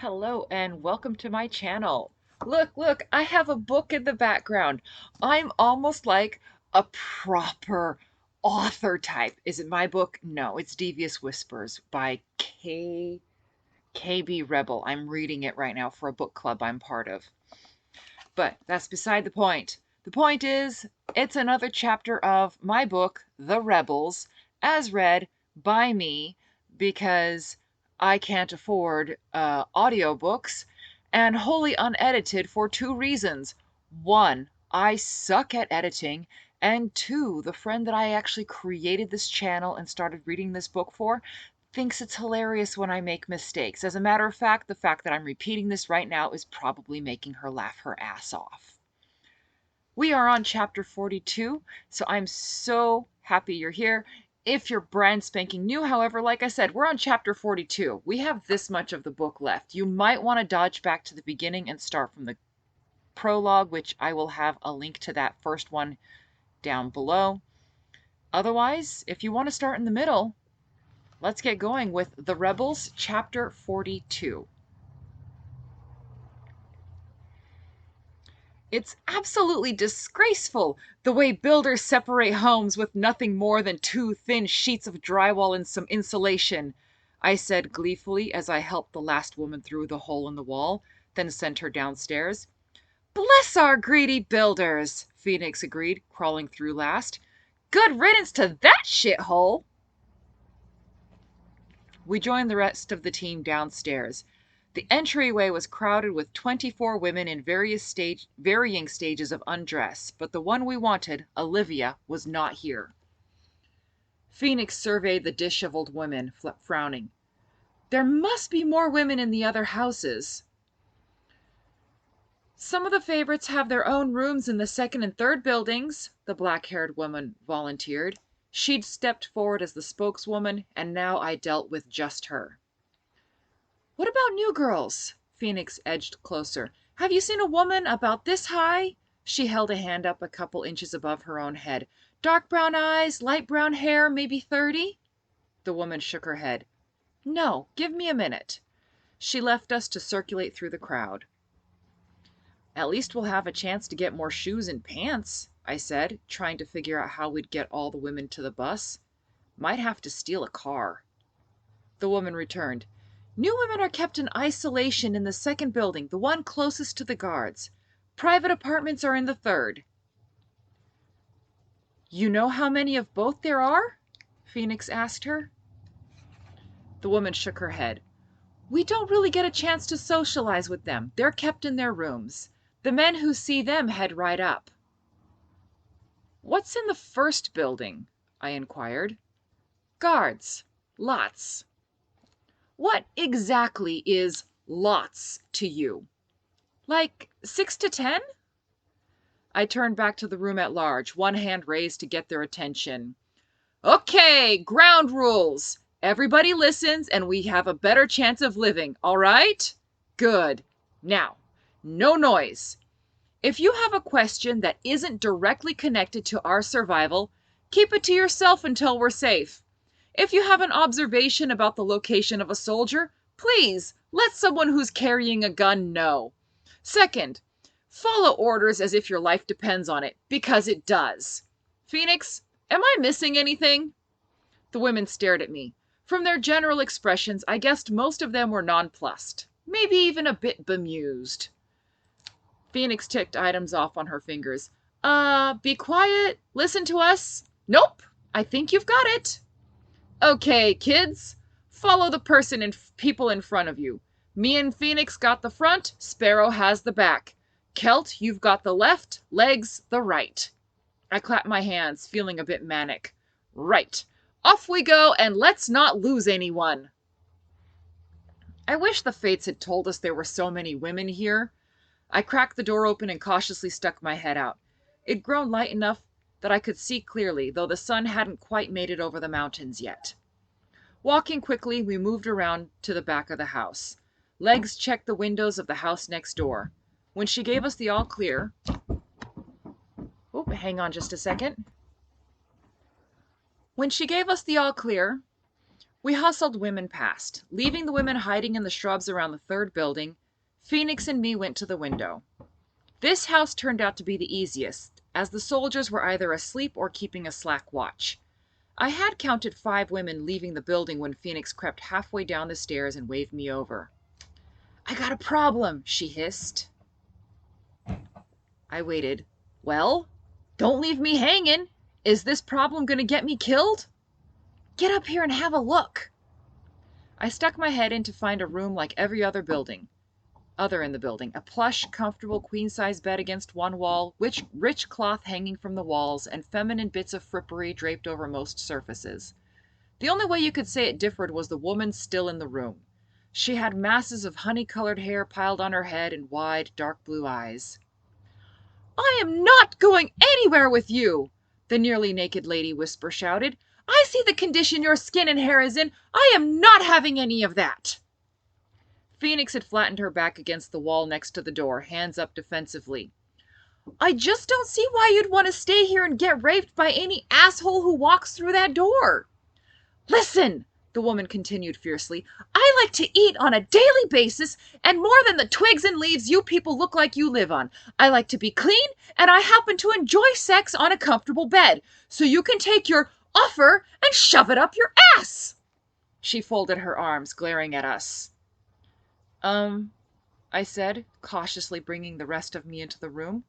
Hello and welcome to my channel. Look, I have a book in the background. I'm almost like a proper author type. Is it my book? No, it's Devious Whispers by KB Rebel. I'm reading it right now for a book club I'm part of. But that's beside the point. The point is, it's another chapter of my book, The Rebels, as read by me because I can't afford audiobooks and wholly unedited for two reasons. One, I suck at editing. And two, the friend that I actually created this channel and started reading this book for thinks it's hilarious when I make mistakes. As a matter of fact, the fact that I'm repeating this right now is probably making her laugh her ass off. We are on chapter 42, so I'm so happy you're here. If you're brand spanking new, however, like I said, we're on chapter 42. We have this much of the book left. You might want to dodge back to the beginning and start from the prologue, which I will have a link to that first one down below. Otherwise, if you want to start in the middle, let's get going with The Rebels, chapter 42. It's absolutely disgraceful the way builders separate homes with nothing more than two thin sheets of drywall and some insulation, I said gleefully as I helped the last woman through the hole in the wall, then sent her downstairs. Bless our greedy builders, Phoenix agreed, crawling through last. Good riddance to that shithole! We joined the rest of the team downstairs. The entryway was crowded with 24 women in varying stages of undress, but the one we wanted, Olivia, was not here. Phoenix surveyed the disheveled women, frowning. There must be more women in the other houses. Some of the favorites have their own rooms in the second and third buildings, the black-haired woman volunteered. She'd stepped forward as the spokeswoman, and now I dealt with just her. What about new girls? Phoenix edged closer. Have you seen a woman about this high? She held a hand up a couple inches above her own head. Dark brown eyes, light brown hair, maybe 30? The woman shook her head. No, give me a minute. She left us to circulate through the crowd. At least we'll have a chance to get more shoes and pants, I said, trying to figure out how we'd get all the women to the bus. Might have to steal a car. The woman returned. New women are kept in isolation in the second building, the one closest to the guards. Private apartments are in the third. You know how many of both there are? Phoenix asked her. The woman shook her head. We don't really get a chance to socialize with them. They're kept in their rooms. The men who see them head right up. What's in the first building? I inquired. Guards. Lots. What exactly is lots to you? Like 6 to 10? I turned back to the room at large, one hand raised to get their attention. Okay, ground rules. Everybody listens and we have a better chance of living, all right? Good. Now, no noise. If you have a question that isn't directly connected to our survival, keep it to yourself until we're safe. If you have an observation about the location of a soldier, please let someone who's carrying a gun know. Second, follow orders as if your life depends on it, because it does. Phoenix, am I missing anything? The women stared at me. From their general expressions, I guessed most of them were nonplussed, maybe even a bit bemused. Phoenix ticked items off on her fingers. Be quiet, listen to us. Nope, I think you've got it. Okay, kids, follow the person and people in front of you. Me and Phoenix got the front, Sparrow has the back. Kelt, you've got the left, Legs the right. I clapped my hands, feeling a bit manic. Right. Off we go, and let's not lose anyone. I wish the fates had told us there were so many women here. I cracked the door open and cautiously stuck my head out. It'd grown light enough that I could see clearly, though the sun hadn't quite made it over the mountains yet. Walking quickly, we moved around to the back of the house. Legs checked the windows of the house next door. When she gave us the all clear... hang on just a second. When she gave us the all clear, We hustled women past. Leaving the women hiding in the shrubs around the third building, Phoenix and me went to the window. This house turned out to be the easiest, as the soldiers were either asleep or keeping a slack watch. I had counted 5 women leaving the building when Phoenix crept halfway down the stairs and waved me over. "I got a problem," she hissed. I waited. "Well, don't leave me hanging. Is this problem going to get me killed?" "Get up here and have a look." I stuck my head in to find a room like every other in the building. A plush, comfortable queen-size bed against one wall, rich cloth hanging from the walls, and feminine bits of frippery draped over most surfaces. The only way you could say it differed was the woman still in the room. She had masses of honey-colored hair piled on her head and wide, dark blue eyes. "I am not going anywhere with you!" the nearly naked lady whisper shouted. "I see the condition your skin and hair is in. I am not having any of that." Phoenix had flattened her back against the wall next to the door, hands up defensively. "I just don't see why you'd want to stay here and get raped by any asshole who walks through that door." "Listen," the woman continued fiercely, "I like to eat on a daily basis, and more than the twigs and leaves you people look like you live on. I like to be clean, and I happen to enjoy sex on a comfortable bed. So you can take your offer and shove it up your ass." She folded her arms, glaring at us. I said, cautiously bringing the rest of me into the room.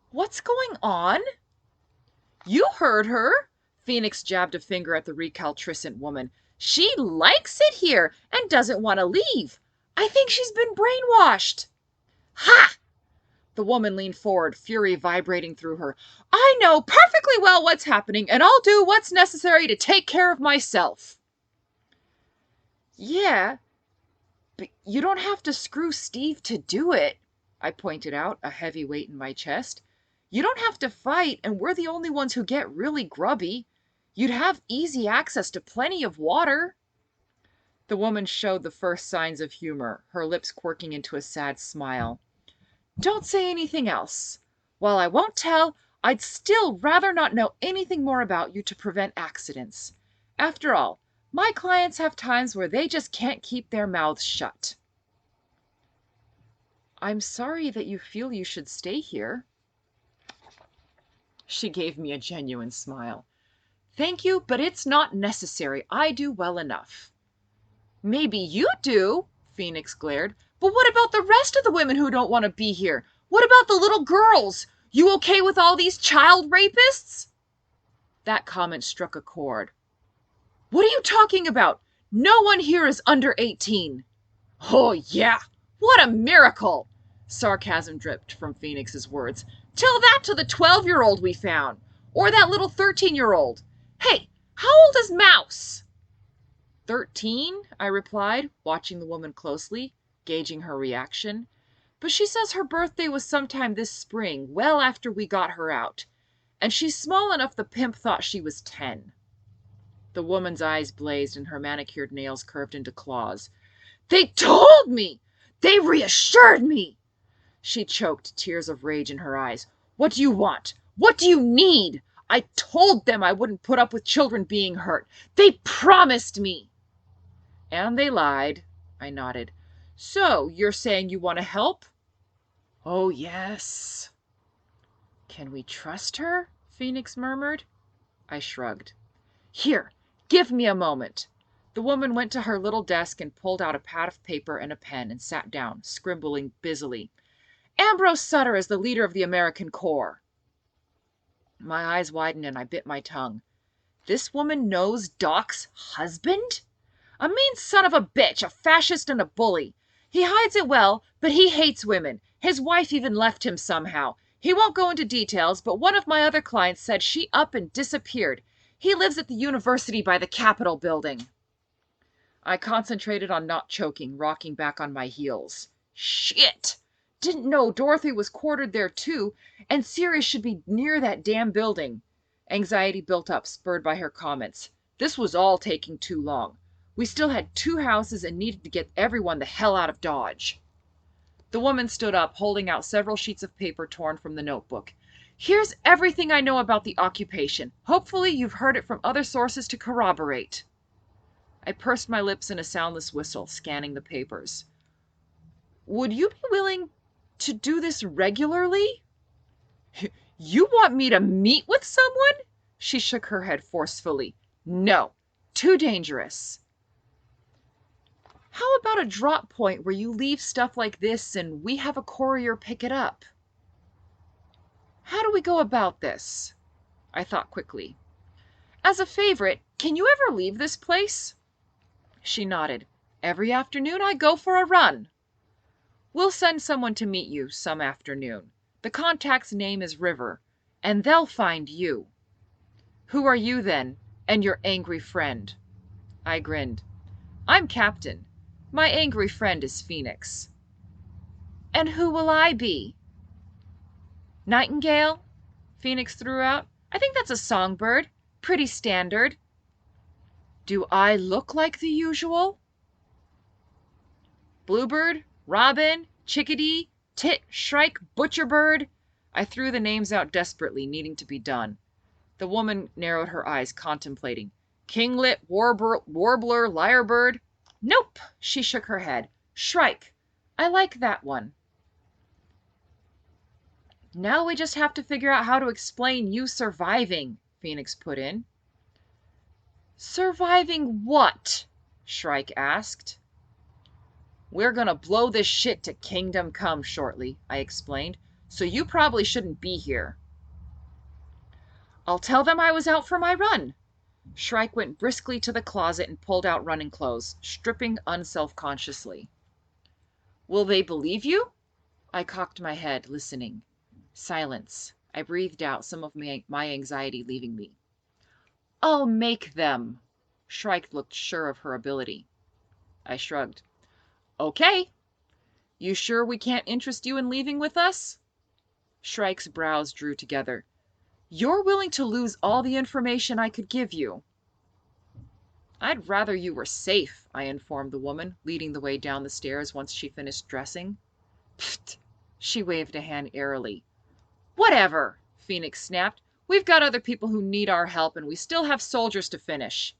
"What's going on?" "You heard her." Phoenix jabbed a finger at the recalcitrant woman. "She likes it here and doesn't want to leave. I think she's been brainwashed." "Ha!" The woman leaned forward, fury vibrating through her. "I know perfectly well what's happening, and I'll do what's necessary to take care of myself." "Yeah, but you don't have to screw Steve to do it," I pointed out, a heavy weight in my chest. "You don't have to fight, and we're the only ones who get really grubby. You'd have easy access to plenty of water." The woman showed the first signs of humor, her lips quirking into a sad smile. "Don't say anything else. While I won't tell, I'd still rather not know anything more about you to prevent accidents. After all, my clients have times where they just can't keep their mouths shut." "I'm sorry that you feel you should stay here." She gave me a genuine smile. "Thank you, but it's not necessary. I do well enough." "Maybe you do," Phoenix glared. "But what about the rest of the women who don't want to be here? What about the little girls? You okay with all these child rapists?" That comment struck a chord. "What are you talking about? No one here is under 18. "Oh, yeah. What a miracle!" Sarcasm dripped from Phoenix's words. "Tell that to the 12-year-old we found. Or that little 13-year-old. Hey, how old is Mouse?" 13, I replied, watching the woman closely, gauging her reaction. "But she says her birthday was sometime this spring, well after we got her out. And she's small enough the pimp thought she was 10. The woman's eyes blazed and her manicured nails curved into claws. "They told me! They reassured me!" She choked, tears of rage in her eyes. "What do you want? What do you need? I told them I wouldn't put up with children being hurt. They promised me." "And they lied," I nodded. "So you're saying you want to help?" "Oh, yes." "Can we trust her?" Phoenix murmured. I shrugged. "Here, give me a moment." The woman went to her little desk and pulled out a pad of paper and a pen and sat down, scribbling busily. "Ambrose Sutter is the leader of the American Corps." My eyes widened and I bit my tongue. This woman knows Doc's husband? A mean son of a bitch, a fascist and a bully. He hides it well, but he hates women. His wife even left him somehow. He won't go into details, but one of my other clients said she up and disappeared. He lives at the university by the Capitol building. I concentrated on not choking, rocking back on my heels. Shit! Didn't know Dorothy was quartered there too, and Sirius should be near that damn building. Anxiety built up, spurred by her comments. This was all taking too long. We still had 2 houses and needed to get everyone the hell out of Dodge. The woman stood up, holding out several sheets of paper torn from the notebook. "Here's everything I know about the occupation. Hopefully you've heard it from other sources to corroborate." I pursed my lips in a soundless whistle, scanning the papers. Would you be willing to do this regularly? You want me to meet with someone? She shook her head forcefully. No, too dangerous. How about a drop point where you leave stuff like this and we have a courier pick it up? How do we go about this? I thought quickly. As a favorite, can you ever leave this place? She nodded. Every afternoon I go for a run. We'll send someone to meet you some afternoon. The contact's name is River, and they'll find you. Who are you then, and your angry friend? I grinned. I'm Captain. My angry friend is Phoenix. And who will I be? Nightingale? Phoenix threw out. I think that's a songbird. Pretty standard. Do I look like the usual? Bluebird, robin, chickadee, tit, shrike, butcherbird. I threw the names out desperately, needing to be done. The woman narrowed her eyes, contemplating. Kinglet, warbler, lyrebird. Nope, she shook her head. Shrike. I like that one. Now we just have to figure out how to explain you surviving, Phoenix put in. Surviving what? Shrike asked. We're gonna blow this shit to Kingdom Come shortly, I explained, so you probably shouldn't be here. I'll tell them I was out for my run. Shrike went briskly to the closet and pulled out running clothes, stripping unselfconsciously. Will they believe you? I cocked my head, listening. Silence. I breathed out, some of my anxiety leaving me. I'll make them. Shrike looked sure of her ability. I shrugged. Okay. You sure we can't interest you in leaving with us? Shrike's brows drew together. You're willing to lose all the information I could give you. I'd rather you were safe, I informed the woman, leading the way down the stairs once she finished dressing. Pfft, she waved a hand airily. Whatever, Phoenix snapped. We've got other people who need our help, and we still have soldiers to finish.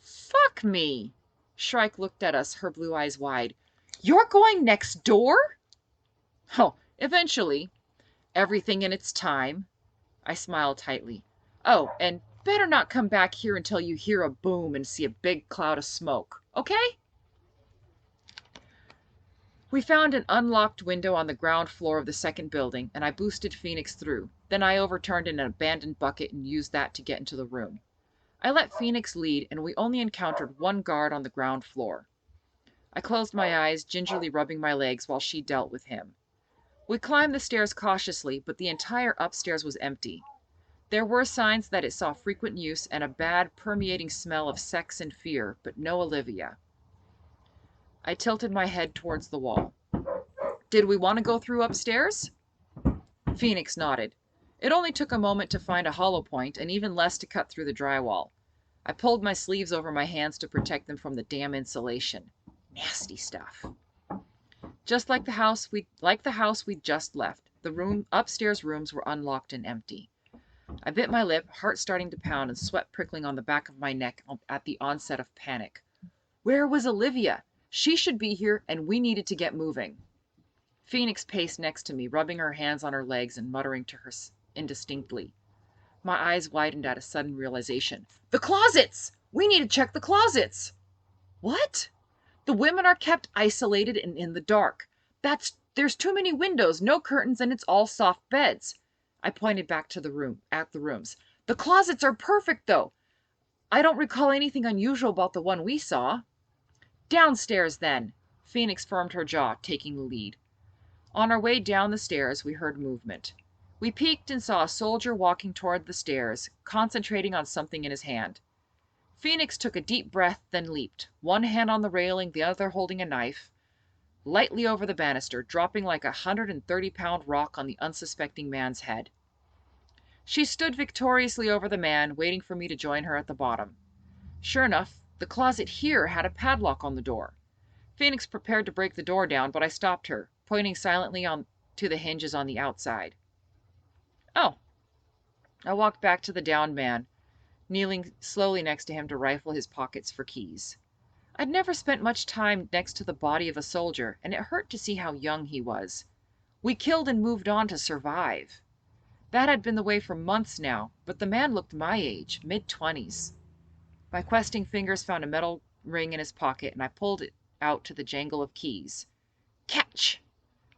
Fuck me. Shrike looked at us, her blue eyes wide. You're going next door? Oh, eventually. Everything in its time. I smiled tightly. Oh, and better not come back here until you hear a boom and see a big cloud of smoke, okay? We found an unlocked window on the ground floor of the second building, and I boosted Phoenix through. Then I overturned an abandoned bucket and used that to get into the room. I let Phoenix lead, and we only encountered one guard on the ground floor. I closed my eyes, gingerly rubbing my legs while she dealt with him. We climbed the stairs cautiously, but the entire upstairs was empty. There were signs that it saw frequent use and a bad, permeating smell of sex and fear, but no Olivia. I tilted my head towards the wall. Did we want to go through upstairs? Phoenix nodded. It only took a moment to find a hollow point, and even less to cut through the drywall. I pulled my sleeves over my hands to protect them from the damn insulation. Nasty stuff. Just like the house we'd just left, the upstairs rooms were unlocked and empty. I bit my lip, heart starting to pound and sweat prickling on the back of my neck at the onset of panic. Where was Olivia? She should be here, and we needed to get moving. Phoenix paced next to me, rubbing her hands on her legs and muttering to her indistinctly. My eyes widened at a sudden realization. The closets! We need to check the closets! What? The women are kept isolated and in the dark. There's too many windows, no curtains, and it's all soft beds. I pointed back to the rooms. The closets are perfect, though. I don't recall anything unusual about the one we saw. Downstairs, then. Phoenix firmed her jaw, taking the lead. On our way down the stairs, we heard movement. We peeked and saw a soldier walking toward the stairs, concentrating on something in his hand. Phoenix took a deep breath, then leaped, one hand on the railing, the other holding a knife, lightly over the banister, dropping like a 130-pound rock on the unsuspecting man's head. She stood victoriously over the man, waiting for me to join her at the bottom. Sure enough, the closet here had a padlock on the door. Phoenix prepared to break the door down, but I stopped her, pointing silently to the hinges on the outside. Oh. I walked back to the downed man. kneeling slowly next to him to rifle his pockets for keys. I'd never spent much time next to the body of a soldier, and it hurt to see how young he was. We killed and moved on to survive. That had been the way for months now, but the man looked my age, mid-20s. My questing fingers found a metal ring in his pocket, and I pulled it out to the jangle of keys. Catch!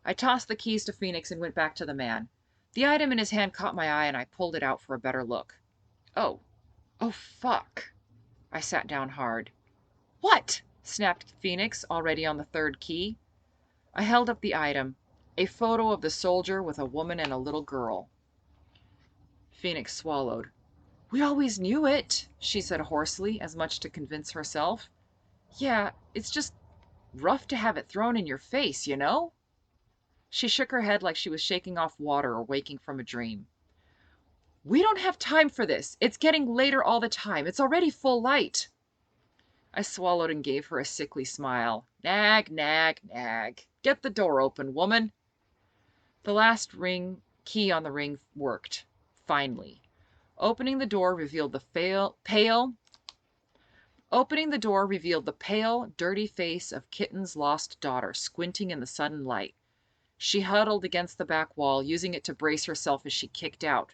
I tossed the keys to Phoenix and went back to the man. The item in his hand caught my eye, and I pulled it out for a better look. Oh, fuck. I sat down hard. What? Snapped Phoenix, already on the third key. I held up the item, a photo of the soldier with a woman and a little girl. Phoenix swallowed. We always knew it, she said hoarsely, as much to convince herself. Yeah, it's just rough to have it thrown in your face, you know? She shook her head like she was shaking off water or waking from a dream. We don't have time for this. It's getting later all the time. It's already full light. I swallowed and gave her a sickly smile. Nag, nag, nag. Get the door open, woman. The last key on the ring worked. Finally. Opening the door revealed the pale, dirty face of Kitten's lost daughter, squinting in the sudden light. She huddled against the back wall, using it to brace herself as she kicked out.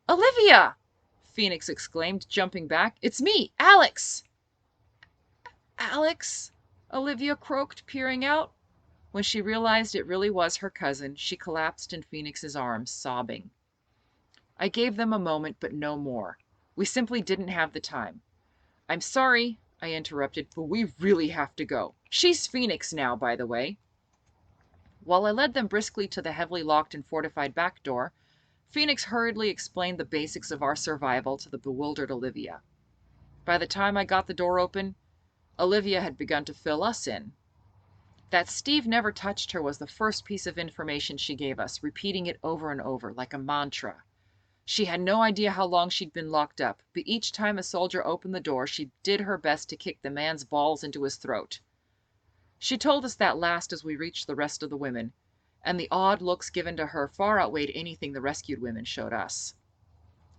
Olivia! Phoenix exclaimed, jumping back. It's me, Alex! Alex? Olivia croaked, peering out. When she realized it really was her cousin, she collapsed in Phoenix's arms, sobbing. I gave them a moment, but no more. We simply didn't have the time. I'm sorry, I interrupted, but we really have to go. She's Phoenix now, by the way. While I led them briskly to the heavily locked and fortified back door, Phoenix hurriedly explained the basics of our survival to the bewildered Olivia. By the time I got the door open, Olivia had begun to fill us in. That Steve never touched her was the first piece of information she gave us, repeating it over and over like a mantra. She had no idea how long she'd been locked up, but each time a soldier opened the door, she did her best to kick the man's balls into his throat. She told us that last as we reached the rest of the women, and the odd looks given to her far outweighed anything the rescued women showed us.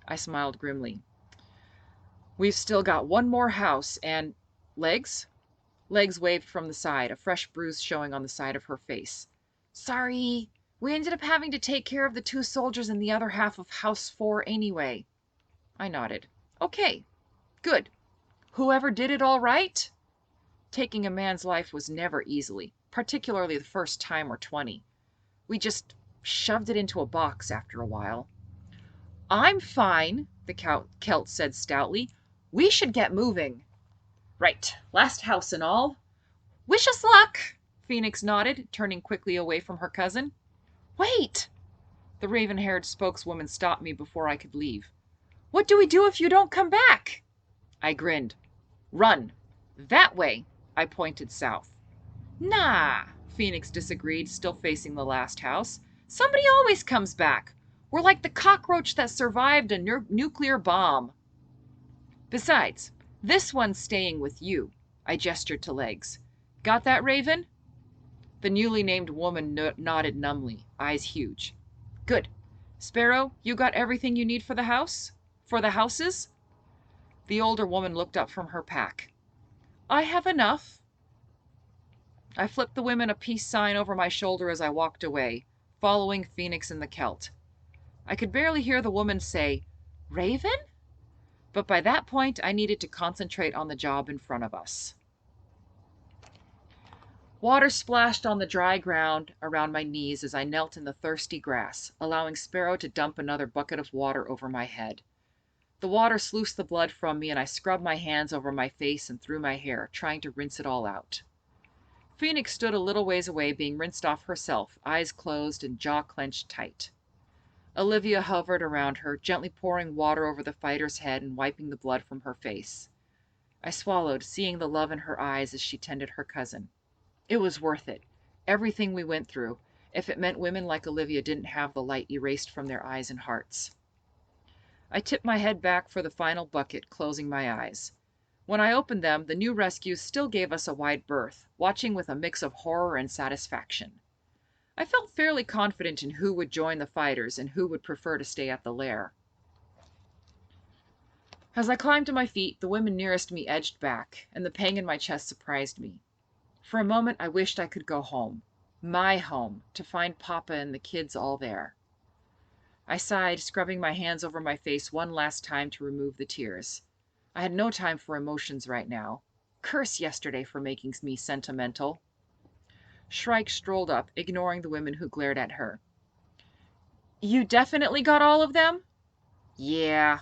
I smiled grimly. We've still got one more house and... Legs? Legs waved from the side, a fresh bruise showing on the side of her face. Sorry, we ended up having to take care of the 2 soldiers in the other half of House 4 anyway. I nodded. Okay, good. Whoever did it all right? Taking a man's life was never easy, particularly the first time or 20. We just shoved it into a box after a while. I'm fine, the Celt said stoutly. We should get moving. Right, last house and all. Wish us luck, Phoenix nodded, turning quickly away from her cousin. Wait! The raven-haired spokeswoman stopped me before I could leave. What do we do if you don't come back? I grinned. Run. That way. I pointed south. Nah, Phoenix disagreed, still facing the last house. Somebody always comes back. We're like the cockroach that survived a nuclear bomb. Besides, this one's staying with you. I gestured to Legs. Got that, Raven? The newly named woman nodded numbly, eyes huge. Good. Sparrow, you got everything you need for the house? For the houses? The older woman looked up from her pack. I have enough. I flipped the women a peace sign over my shoulder as I walked away, following Phoenix and the Celt. I could barely hear the woman say, Raven? But by that point, I needed to concentrate on the job in front of us. Water splashed on the dry ground around my knees as I knelt in the thirsty grass, allowing Sparrow to dump another bucket of water over my head. The water sluiced the blood from me, and I scrubbed my hands over my face and through my hair, trying to rinse it all out. Phoenix stood a little ways away, being rinsed off herself, eyes closed and jaw clenched tight. Olivia hovered around her, gently pouring water over the fighter's head and wiping the blood from her face. I swallowed, seeing the love in her eyes as she tended her cousin. It was worth it. Everything we went through, if it meant women like Olivia didn't have the light erased from their eyes and hearts. I tipped my head back for the final bucket, closing my eyes. When I opened them, the new rescues still gave us a wide berth, watching with a mix of horror and satisfaction. I felt fairly confident in who would join the fighters and who would prefer to stay at the lair. As I climbed to my feet, the women nearest me edged back, and the pang in my chest surprised me. For a moment, I wished I could go home. My home, to find Papa and the kids all there. I sighed, scrubbing my hands over my face one last time to remove the tears. I had no time for emotions right now. Curse yesterday for making me sentimental. Shrike strolled up, ignoring the women who glared at her. You definitely got all of them? Yeah.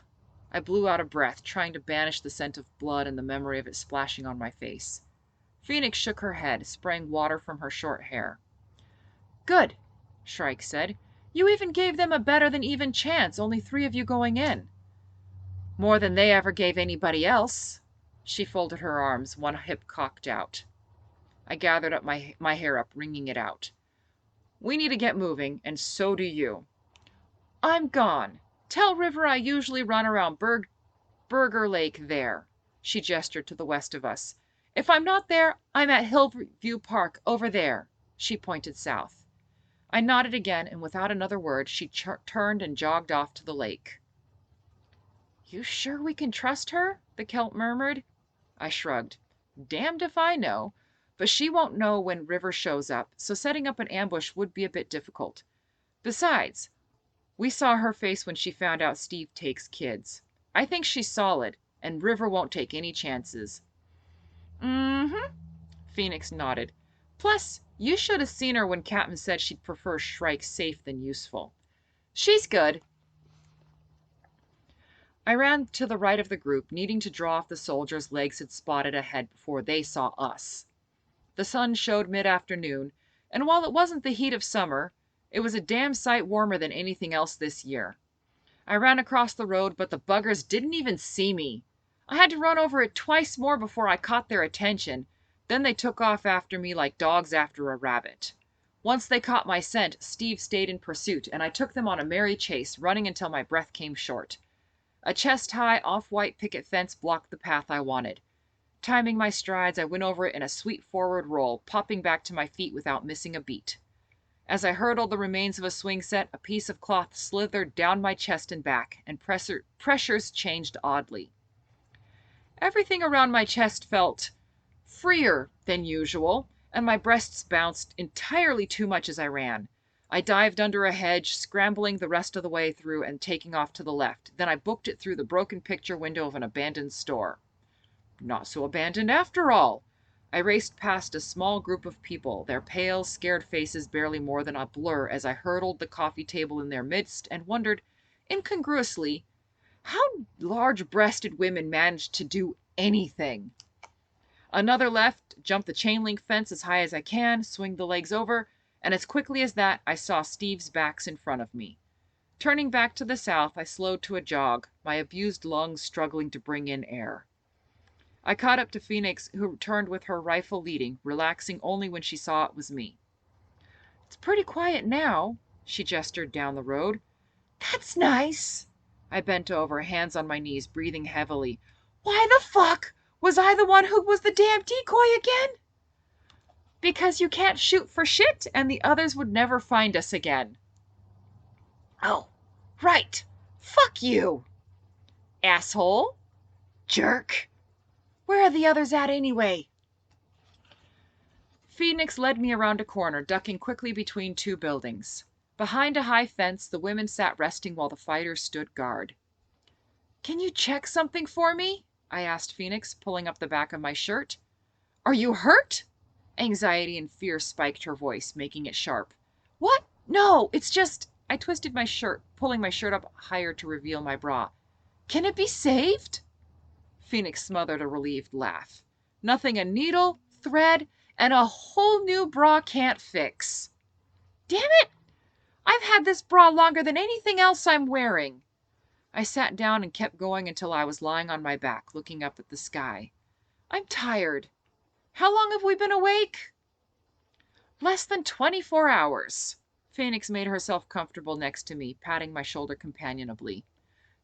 I blew out a breath, trying to banish the scent of blood and the memory of it splashing on my face. Phoenix shook her head, spraying water from her short hair. Good, Shrike said. You even gave them a better than even chance, only 3 of you going in. More than they ever gave anybody else. She folded her arms, one hip cocked out. I gathered up my hair up, wringing it out. We need to get moving, and so do you. I'm gone. Tell River I usually run around Burger Lake there. She gestured to the west of us. If I'm not there, I'm at Hillview Park over there. She pointed south. I nodded again, and without another word, she turned and jogged off to the lake. You sure we can trust her? The Celt murmured. I shrugged. Damned if I know. But she won't know when River shows up, so setting up an ambush would be a bit difficult. Besides, we saw her face when she found out Steve takes kids. I think she's solid, and River won't take any chances. Mm-hmm, Phoenix nodded. Plus, you should have seen her when Captain said she'd prefer Shrike safe than useful. She's good. I ran to the right of the group, needing to draw off the soldiers legs had spotted ahead before they saw us. The sun showed mid-afternoon, and while it wasn't the heat of summer, it was a damn sight warmer than anything else this year. I ran across the road, but the buggers didn't even see me. I had to run over it twice more before I caught their attention. Then they took off after me like dogs after a rabbit. Once they caught my scent, Steve stayed in pursuit, and I took them on a merry chase, running until my breath came short. A chest-high, off-white picket fence blocked the path I wanted. Timing my strides, I went over it in a sweet forward roll, popping back to my feet without missing a beat. As I hurdled the remains of a swing set, a piece of cloth slithered down my chest and back, and pressures changed oddly. Everything around my chest felt freer than usual, and my breasts bounced entirely too much as I ran. I dived under a hedge, scrambling the rest of the way through and taking off to the left. Then I booked it through the broken picture window of an abandoned store. Not so abandoned after all. I raced past a small group of people, their pale, scared faces barely more than a blur as I hurdled the coffee table in their midst and wondered, incongruously, how large-breasted women managed to do anything. Another left, jump the chain link fence as high as I can, swing the legs over, and as quickly as that, I saw Steve's backs in front of me. Turning back to the south, I slowed to a jog, my abused lungs struggling to bring in air. I caught up to Phoenix, who returned with her rifle leading, relaxing only when she saw it was me. It's pretty quiet now, she gestured down the road. That's nice. I bent over, hands on my knees, breathing heavily. Why the fuck was I the one who was the damn decoy again? Because you can't shoot for shit, and the others would never find us again. Oh, right. Fuck you. Asshole. Jerk. Where are the others at anyway? Phoenix led me around a corner, ducking quickly between 2 buildings. Behind a high fence, the women sat resting while the fighters stood guard. Can you check something for me? I asked Phoenix, pulling up the back of my shirt. Are you hurt? Anxiety and fear spiked her voice, making it sharp. What? No, it's just... I twisted my shirt, pulling my shirt up higher to reveal my bra. Can it be saved? Phoenix smothered a relieved laugh. Nothing a needle, thread, and a whole new bra can't fix. Damn it! I've had this bra longer than anything else I'm wearing. I sat down and kept going until I was lying on my back, looking up at the sky. I'm tired. How long have we been awake? Less than 24 hours. Phoenix made herself comfortable next to me, patting my shoulder companionably.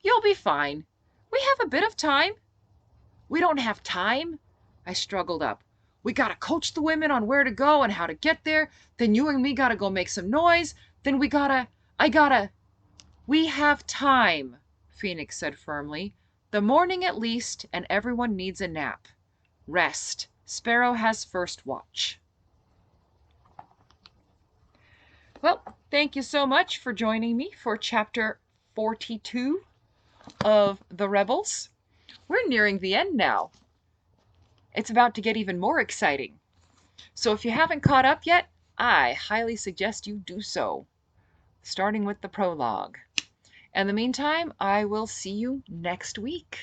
You'll be fine. We have a bit of time. We don't have time. I struggled up. We gotta coach the women on where to go and how to get there. Then you and me gotta go make some noise. Then we have time, Phoenix said firmly. The morning at least, and everyone needs a nap. Rest. Sparrow has first watch. Well, thank you so much for joining me for chapter 42 of The Rebels. We're nearing the end now. It's about to get even more exciting. So if you haven't caught up yet, I highly suggest you do so, starting with the prologue. In the meantime, I will see you next week.